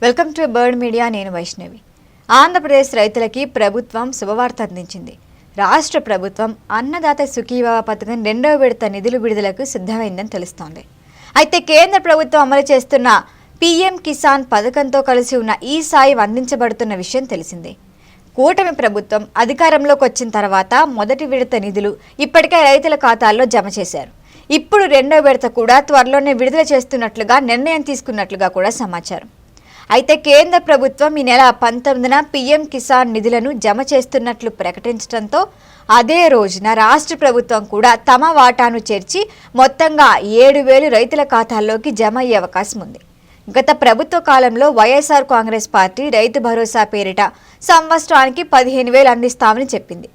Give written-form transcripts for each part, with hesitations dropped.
Welcome to bird media. నేను వైష్ణవి. ఆంధ్రప్రదేశ్ రైతులకి ప్రభుత్వం శుభవార్త అందించింది. రాష్ట్ర ప్రభుత్వం అన్నదాత సుఖీభవ పథకం 2వ విడత నిధులు విడుదలకు సిద్ధమైందని తెలుస్తోంది. అయితే కేంద్ర ప్రభుత్వం అమలు చేస్తున్న పీఎం కిసాన్ పథకంతో కలిసి ఉన్న ఈ సాయం అందించబడుతున్న విషయం తెలిసిందే. కూటమి ప్రభుత్వం అధికారంలోకి వచ్చిన తర్వాత మొదటి విడత నిధులు ఇప్పటికే రైతుల ఖాతాల్లో జమ చేశారు. ఇప్పుడు 2వ విడత కూడా త్వరలోనే విడుదల చేస్తున్నట్లుగా నిర్ణయం తీసుకున్నట్లుగా కూడా సమాచారం. అయితే కేంద్ర ప్రభుత్వం ఈ నెల 19న పీఎం కిసాన్ నిధులను జమ చేస్తున్నట్లు ప్రకటించడంతో అదే రోజున రాష్ట్ర ప్రభుత్వం కూడా తమ వాటాను చేర్చి మొత్తంగా 7,000 రైతుల ఖాతాల్లోకి జమ అయ్యే అవకాశం ఉంది. గత ప్రభుత్వ కాలంలో వైఎస్ఆర్ కాంగ్రెస్ పార్టీ రైతు భరోసా పేరిట సంవత్సరానికి 15,000 అందిస్తామని చెప్పింది.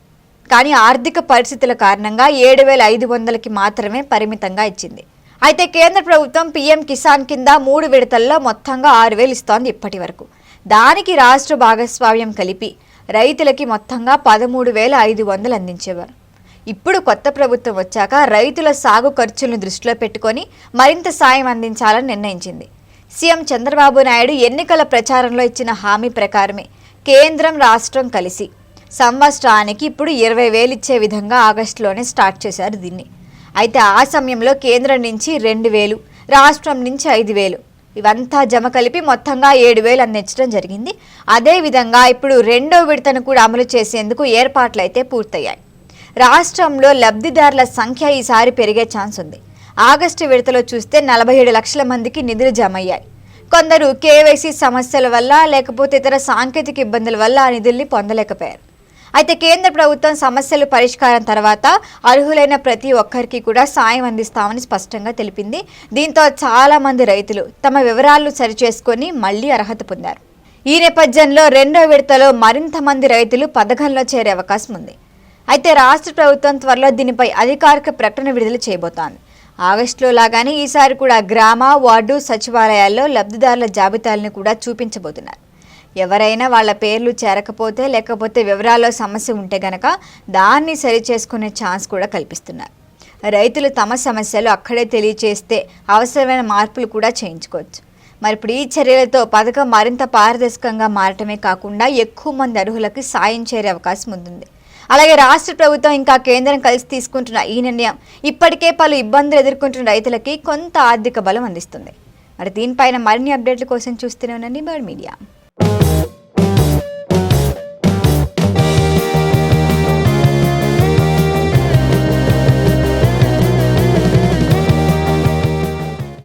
కానీ ఆర్థిక పరిస్థితుల కారణంగా 7,500కి మాత్రమే పరిమితంగా ఇచ్చింది. అయితే కేంద్ర ప్రభుత్వం పీఎం కిసాన్ కింద 3 విడతల్లో మొత్తంగా 6,000 ఇస్తోంది ఇప్పటి వరకు. దానికి రాష్ట్ర భాగస్వామ్యం కలిపి రైతులకి మొత్తంగా 13,500 అందించేవారు. ఇప్పుడు కొత్త ప్రభుత్వం వచ్చాక రైతుల సాగు ఖర్చులను దృష్టిలో పెట్టుకొని మరింత సాయం అందించాలని నిర్ణయించింది. సీఎం చంద్రబాబు నాయుడు ఎన్నికల ప్రచారంలో ఇచ్చిన హామీ ప్రకారమే కేంద్రం రాష్ట్రం కలిసి సంవత్సరానికి ఇప్పుడు 20,000 ఇచ్చే విధంగా ఆగస్టులోనే స్టార్ట్ చేశారు దీన్ని. అయితే ఆ సమయంలో కేంద్రం నుంచి 2,000, రాష్ట్రం నుంచి 5,000 ఇవంతా జమ కలిపి మొత్తంగా 7,000 అందించడం జరిగింది. అదేవిధంగా ఇప్పుడు 2వ విడతను కూడా అమలు చేసేందుకు ఏర్పాట్లు అయితే పూర్తయ్యాయి. రాష్ట్రంలో లబ్ధిదారుల సంఖ్య ఈసారి పెరిగే ఛాన్స్ ఉంది. ఆగస్టు విడతలో చూస్తే 47 లక్షల మందికి నిధులు జమ అయ్యాయి. కొందరు కేవైసీ సమస్యల వల్ల లేకపోతే ఇతర సాంకేతిక ఇబ్బందుల వల్ల ఆ నిధుల్ని పొందలేకపోయారు. అయితే కేంద్ర ప్రభుత్వం సమస్యలు పరిష్కారం తర్వాత అర్హులైన ప్రతి ఒక్కరికి కూడా సాయం అందిస్తామని స్పష్టంగా తెలిపింది. దీంతో చాలా మంది రైతులు తమ వివరాలను సరిచేసుకొని మళ్లీ అర్హత పొందారు. ఈ నేపథ్యంలో 2వ విడతలో మరింత మంది రైతులు పథకంలో చేరే అవకాశం ఉంది. అయితే రాష్ట్ర ప్రభుత్వం త్వరలో దీనిపై అధికారిక ప్రకటన విడుదల చేయబోతోంది. ఆగస్టులో లాగానే ఈసారి కూడా గ్రామ, వార్డు సచివాలయాల్లో లబ్ధిదారుల జాబితాలను కూడా చూపించబోతున్నారు. ఎవరైనా వాళ్ళ పేర్లు చేరకపోతే లేకపోతే వివరాల్లో సమస్య ఉంటే గనక దాన్ని సరిచేసుకునే ఛాన్స్ కూడా కల్పిస్తున్నారు. రైతులు తమ సమస్యలు అక్కడే తెలియచేస్తే అవసరమైన మార్పులు కూడా చేయించుకోవచ్చు. మరి ఇప్పుడు ఈ చర్యలతో పథకం మరింత పారదర్శకంగా మారటమే కాకుండా ఎక్కువ మంది అర్హులకు సాయం చేరే అవకాశం ఉంటుంది. అలాగే రాష్ట్ర ప్రభుత్వం ఇంకా కేంద్రం కలిసి తీసుకుంటున్న ఈ నిర్ణయం ఇప్పటికే పలు ఇబ్బందులు ఎదుర్కొంటున్న రైతులకి కొంత ఆర్థిక బలం అందిస్తుంది. మరి దీనిపైన మరిన్ని అప్డేట్ల కోసం చూస్తూనే ఉండండి బర్డ్ మీడియా.